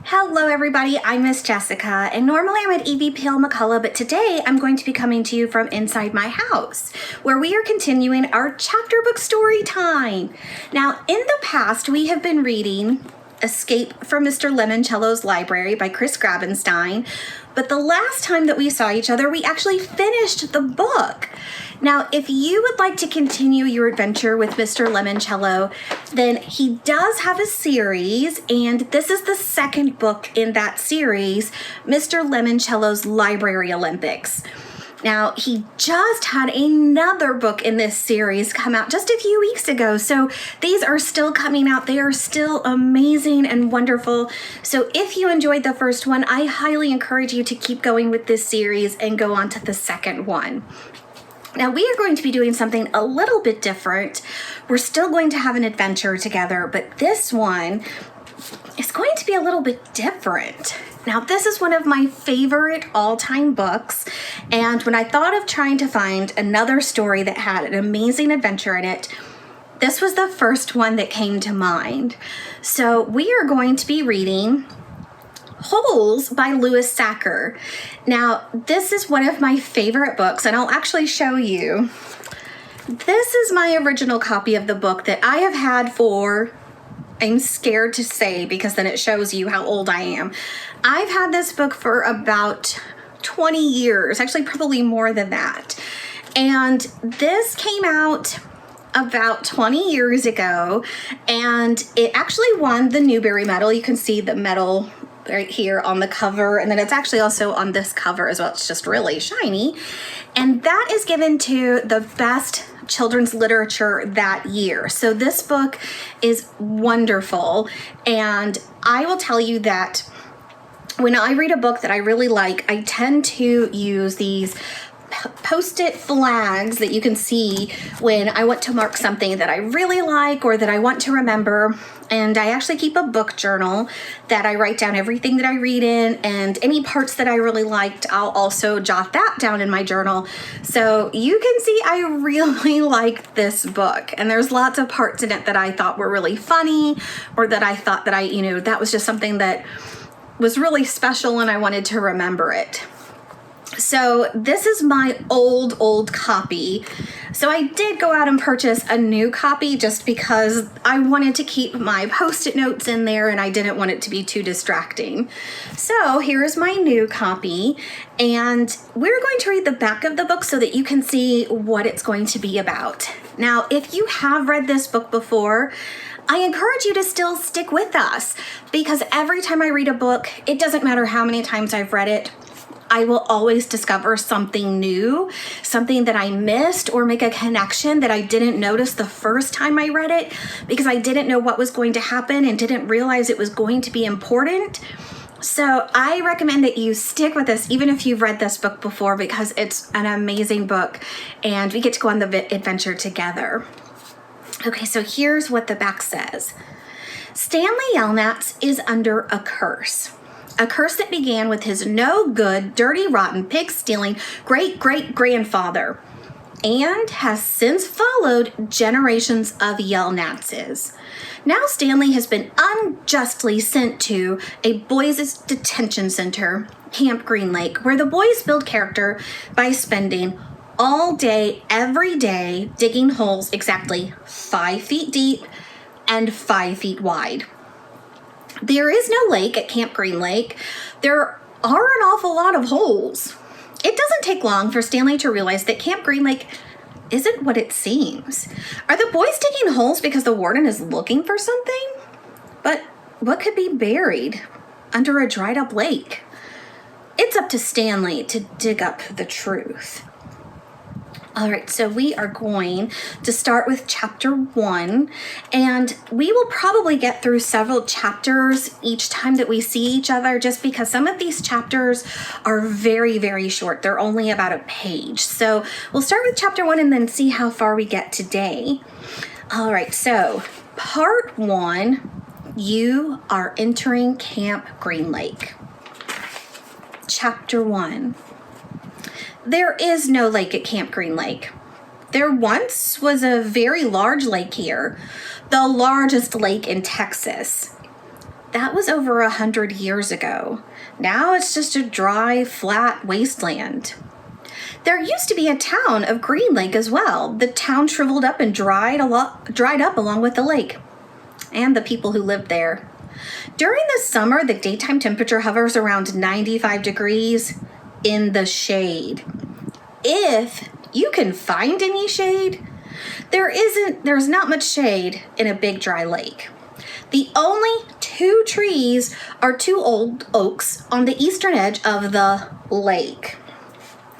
Hello everybody, I'm Miss Jessica, and normally I'm at 𝘏𝘭𝘦𝘴, but today I'm going to be coming to you from inside my house, where we are continuing our chapter book story time. Now, in the past, we have been reading Escape from Mr. 𝘏𝘏𝘭𝘴's Library by Chris Grabenstein, but the last time that we saw each other, we actually finished the book. Now, if you would like to continue your adventure with Mr. 𝘏𝘏𝘭𝘴, then he does have a series, and this is the second book in that series, Mr. 𝘏𝘏𝘭𝘴's Library Olympics. Now, he just had another book in this series come out just a few weeks ago, so these are still coming out. They are still amazing and wonderful. So if you enjoyed the first one, I highly encourage you to keep going with this series and go on to the second one. Now, we are going to be doing something a little bit different. We're still going to have an adventure together, but this one is going to be a little bit different. Now, this is one of my favorite all-time books, and when I thought of trying to find another story that had an amazing adventure in it, this was the first one that came to mind. So we are going to be reading 𝘏𝘏𝘏 by Louis Sachar. Now, this is one of my favorite books, and I'll actually show you. This is my original copy of the book that I have had for, I'm scared to say because then it shows you how old I am. I've had this book for about 20 years, actually probably more than that. And this came out about 20 years ago, and it actually won the Newbery Medal. You can see the medal right here on the cover, and then it's actually also on this cover as well. It's just really shiny, and that is given to the best children's literature that year. So this book is wonderful, and I will tell you that when I read a book that I really like, I tend to use these Post-it flags that you can see when I want to mark something that I really like or that I want to remember. And I actually keep a book journal that I write down everything that I read in, and any parts that I really liked, I'll also jot that down in my journal. So you can see I really liked this book, and there's lots of parts in it that I thought were really funny, or that I thought that that was just something that was really special and I wanted to remember it. So this is my old copy. So I did go out and purchase a new copy just because I wanted to keep my Post-it notes in there and I didn't want it to be too distracting. So here is my new copy, and we're going to read the back of the book so that you can see what it's going to be about. Now, if you have read this book before, I encourage you to still stick with us, because every time I read a book, it doesn't matter how many times I've read it, I will always discover something new, something that I missed, or make a connection that I didn't notice the first time I read it because I didn't know what was going to happen and didn't realize it was going to be important. So I recommend that you stick with us even if you've read this book before, because it's an amazing book and we get to go on the adventure together. Okay, so here's what the back says. Stanley Yelnats is under a curse. A curse that began with his no good, dirty, rotten, pig-stealing great-great-grandfather, and has since followed generations of Yelnatses. Now Stanley has been unjustly sent to a boys' detention center, Camp Green Lake, where the boys build character by spending all day, every day, digging holes exactly 5 feet deep and 5 feet wide. There is no lake at Camp Green Lake. There are an awful lot of holes. It doesn't take long for Stanley to realize that Camp Green Lake isn't what it seems. Are the boys digging holes because the warden is looking for something? But what could be buried under a dried up lake? It's up to Stanley to dig up the truth. All right, so we are going to start with chapter 1, and we will probably get through several chapters each time that we see each other, just because some of these chapters are very, very short. They're only about a page. So we'll start with chapter 1 and then see how far we get today. All right, so part 1, you are entering Camp Green Lake. Chapter 1. There is no lake at Camp Green Lake. There once was a very large lake here, the largest lake in Texas. That was over 100 years ago. Now it's just a dry, flat wasteland. There used to be a town of Green Lake as well. The town shriveled up and dried up along with the lake and the people who lived there. During the summer, the daytime temperature hovers around 95 degrees in the shade. If you can find any shade, there's not much shade in a big dry lake. The only two trees are two old oaks on the eastern edge of the lake.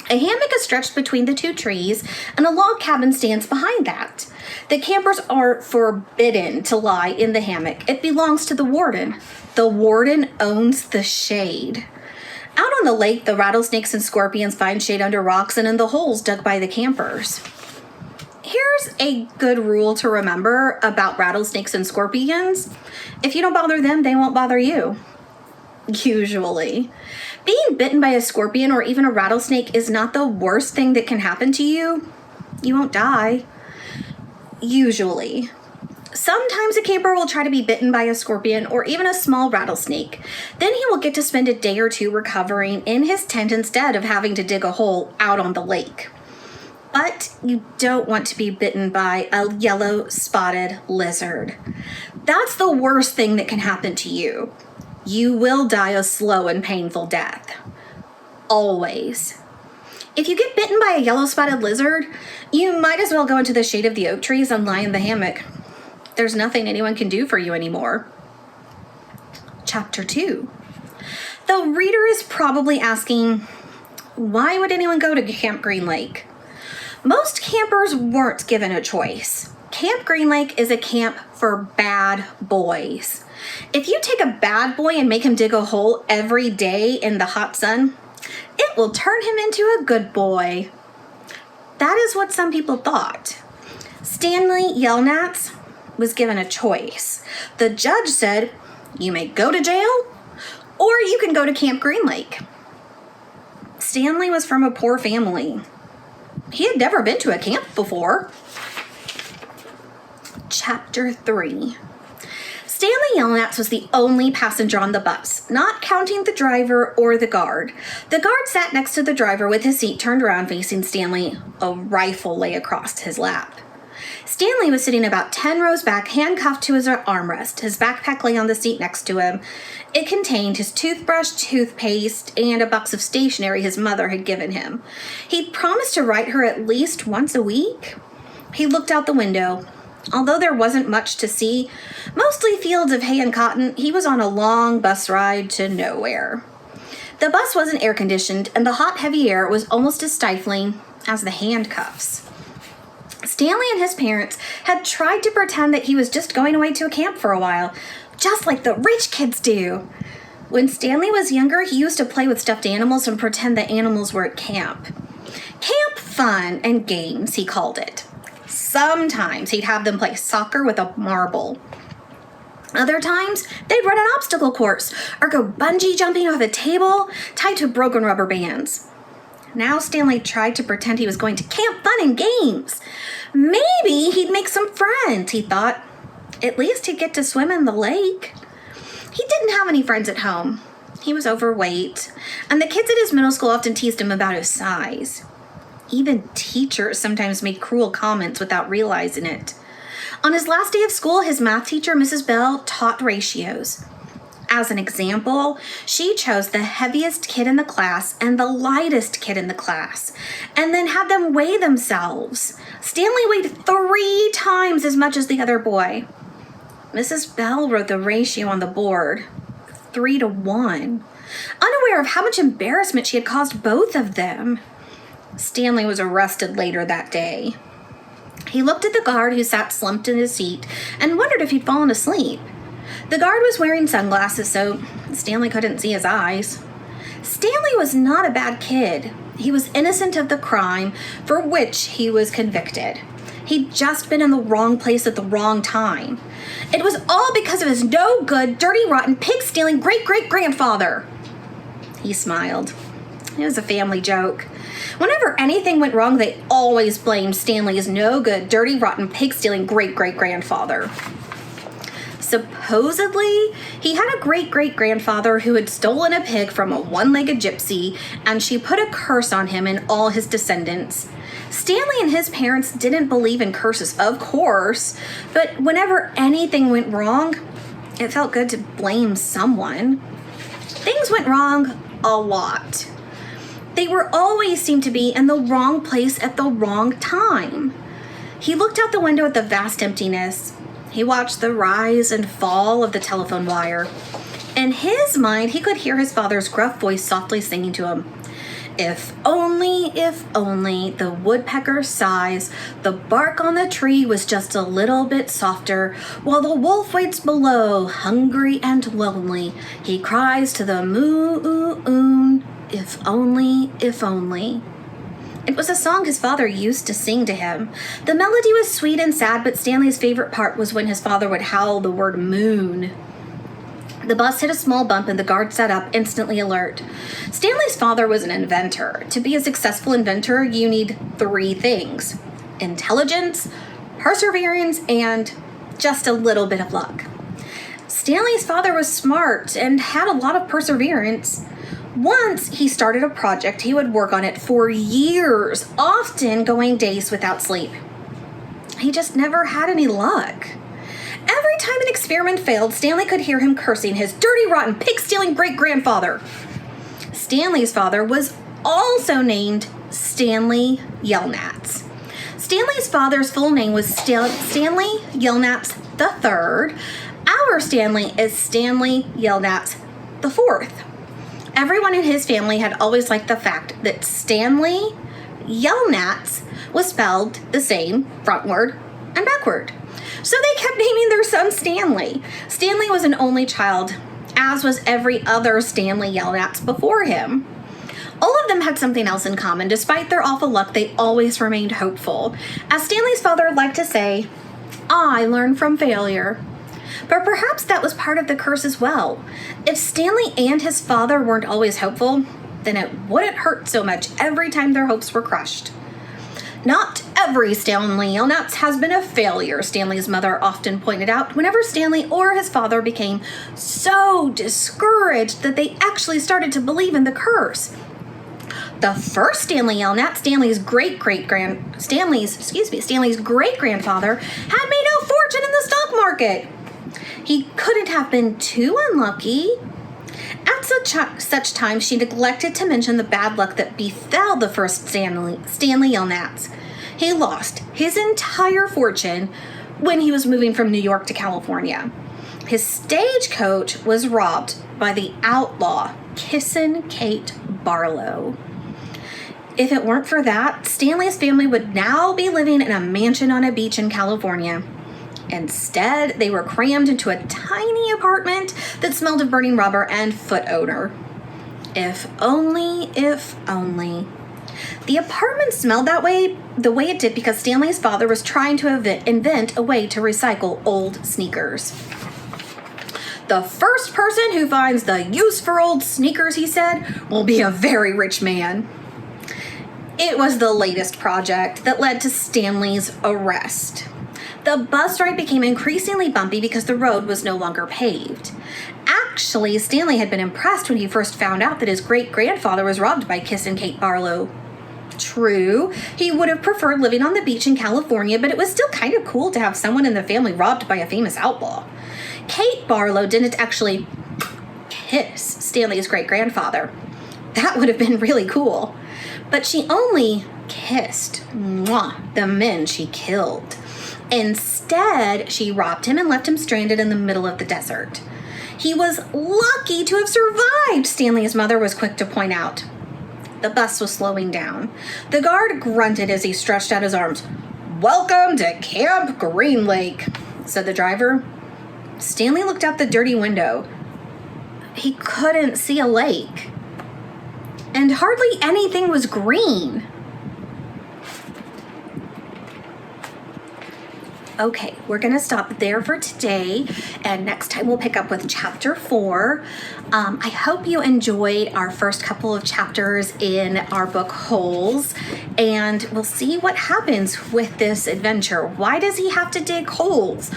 A hammock is stretched between the two trees, and a log cabin stands behind that. The campers are forbidden to lie in the hammock. It belongs to the warden. The warden owns the shade. Out on the lake, the rattlesnakes and scorpions find shade under rocks and in the holes dug by the campers. Here's a good rule to remember about rattlesnakes and scorpions. If you don't bother them, they won't bother you. Usually. Being bitten by a scorpion or even a rattlesnake is not the worst thing that can happen to you. You won't die. Usually. Sometimes a camper will try to be bitten by a scorpion or even a small rattlesnake. Then he will get to spend a day or two recovering in his tent instead of having to dig a hole out on the lake. But you don't want to be bitten by a yellow spotted lizard. That's the worst thing that can happen to you. You will die a slow and painful death. Always. If you get bitten by a yellow spotted lizard, you might as well go into the shade of the oak trees and lie in the hammock. There's nothing anyone can do for you anymore. Chapter 2. The reader is probably asking, why would anyone go to Camp Green Lake? Most campers weren't given a choice. Camp Green Lake is a camp for bad boys. If you take a bad boy and make him dig a hole every day in the hot sun, it will turn him into a good boy. That is what some people thought. Stanley Yelnats was given a choice. The judge said, you may go to jail or you can go to Camp Green Lake. Stanley was from a poor family. He had never been to a camp before. Chapter 3. Stanley Yelnats was the only passenger on the bus, not counting the driver or the guard. The guard sat next to the driver with his seat turned around facing Stanley. A rifle lay across his lap. Stanley was sitting about 10 rows back, handcuffed to his armrest. His backpack lay on the seat next to him. It contained his toothbrush, toothpaste, and a box of stationery his mother had given him. He'd promised to write her at least once a week. He looked out the window. Although there wasn't much to see, mostly fields of hay and cotton, he was on a long bus ride to nowhere. The bus wasn't air-conditioned, and the hot, heavy air was almost as stifling as the handcuffs. Stanley and his parents had tried to pretend that he was just going away to a camp for a while, just like the rich kids do. When Stanley was younger, he used to play with stuffed animals and pretend the animals were at camp. Camp fun and games, he called it. Sometimes he'd have them play soccer with a marble. Other times, they'd run an obstacle course or go bungee jumping off a table tied to broken rubber bands. Now Stanley tried to pretend he was going to camp fun and games. Maybe he'd make some friends, he thought. At least he'd get to swim in the lake. He didn't have any friends at home. He was overweight, and the kids at his middle school often teased him about his size. Even teachers sometimes made cruel comments without realizing it. On his last day of school, his math teacher, Mrs. Bell, taught ratios. As an example, she chose the heaviest kid in the class and the lightest kid in the class, and then had them weigh themselves. Stanley weighed 3 times as much as the other boy. Mrs. Bell wrote the ratio on the board, 3 to 1, unaware of how much embarrassment she had caused both of them. Stanley was arrested later that day. He looked at the guard who sat slumped in his seat and wondered if he'd fallen asleep. The guard was wearing sunglasses, so Stanley couldn't see his eyes. Stanley was not a bad kid. He was innocent of the crime for which he was convicted. He'd just been in the wrong place at the wrong time. It was all because of his no-good, dirty, rotten, pig-stealing great-great-grandfather. He smiled. It was a family joke. Whenever anything went wrong, they always blamed Stanley's no-good, dirty, rotten, pig-stealing great-great-grandfather. Supposedly, he had a great-great-grandfather who had stolen a pig from a one-legged gypsy, and she put a curse on him and all his descendants. Stanley and his parents didn't believe in curses, of course, but whenever anything went wrong, it felt good to blame someone. Things went wrong a lot. They were always seemed to be in the wrong place at the wrong time. He looked out the window at the vast emptiness. He watched the rise and fall of the telephone wire. In his mind, he could hear his father's gruff voice softly singing to him. If only, the woodpecker sighs, the bark on the tree was just a little bit softer, while the wolf waits below, hungry and lonely. He cries to the moon, if only, if only. It was a song his father used to sing to him. The melody was sweet and sad, but Stanley's favorite part was when his father would howl the word moon. The bus hit a small bump and the guard sat up, instantly alert. Stanley's father was an inventor. To be a successful inventor, you need 3 things: intelligence, perseverance, and just a little bit of luck. Stanley's father was smart and had a lot of perseverance. Once he started a project, he would work on it for years, often going days without sleep. He just never had any luck. Every time an experiment failed, Stanley could hear him cursing his dirty, rotten, pig-stealing great-grandfather. Stanley's father was also named Stanley Yelnats. Stanley's father's full name was Stanley Yelnats III. Our Stanley is Stanley Yelnats IV. Everyone in his family had always liked the fact that Stanley Yelnats was spelled the same frontward and backward. So they kept naming their son Stanley. Stanley was an only child, as was every other Stanley Yelnats before him. All of them had something else in common. Despite their awful luck, they always remained hopeful. As Stanley's father liked to say, I learned from failure. But perhaps that was part of the curse as well. If Stanley and his father weren't always hopeful, then it wouldn't hurt so much every time their hopes were crushed. Not every Stanley Yelnats has been a failure, Stanley's mother often pointed out whenever Stanley or his father became so discouraged that they actually started to believe in the curse. The first Stanley Yelnats, Stanley's great-grandfather, had made a fortune in the stock market. He couldn't have been too unlucky. At such times, she neglected to mention the bad luck that befell the first Stanley Yelnats. He lost his entire fortune when he was moving from New York to California. His stagecoach was robbed by the outlaw 𝘏𝘰𝘭𝘦𝘴. If it weren't for that, Stanley's family would now be living in a mansion on a beach in California. Instead, they were crammed into a tiny apartment that smelled of burning rubber and foot odor. If only. The apartment smelled that way, the way it did, because Stanley's father was trying to invent a way to recycle old sneakers. The first person who finds the use for old sneakers, he said, will be a very rich man. It was the latest project that led to Stanley's arrest. The bus ride became increasingly bumpy because the road was no longer paved. Actually, Stanley had been impressed when he first found out that his great-grandfather was robbed by 𝘏𝘰𝘭𝘦𝘴. True, he would have preferred living on the beach in California, but it was still kind of cool to have someone in the family robbed by a famous outlaw. 𝘏𝘰𝘭𝘦𝘴 didn't actually kiss Stanley's great-grandfather. That would have been really cool. But she only kissed the men she killed. Instead, she robbed him and left him stranded in the middle of the desert. He was lucky to have survived, Stanley's mother was quick to point out. The bus was slowing down. The guard grunted as he stretched out his arms. Welcome to Camp Green Lake, said the driver. Stanley looked out the dirty window. He couldn't see a lake. And hardly anything was green. Okay, we're going to stop there for today, and next time we'll pick up with chapter 4. I hope you enjoyed our first couple of chapters in our book Holes, and we'll see what happens with this adventure. Why does he have to dig holes?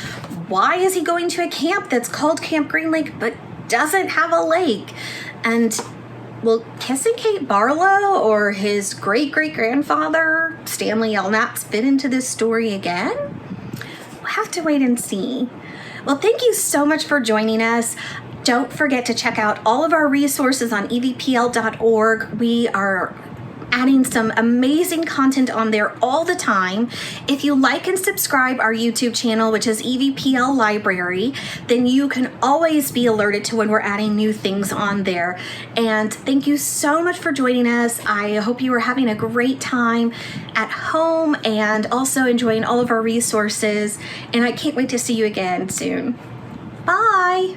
why is he going to a camp that's called Camp Green Lake but doesn't have a lake? And will Kissing Kate Barlow or his great-great-grandfather, Stanley Elknats, fit into this story again? We'll have to wait and see. Well, thank you so much for joining us. Don't forget to check out all of our resources on evpl.org. We are adding some amazing content on there all the time. If you like and subscribe our YouTube channel, which is EVPL Library, then you can always be alerted to when we're adding new things on there. And thank you so much for joining us. I hope you are having a great time at home and also enjoying all of our resources. And I can't wait to see you again soon. Bye.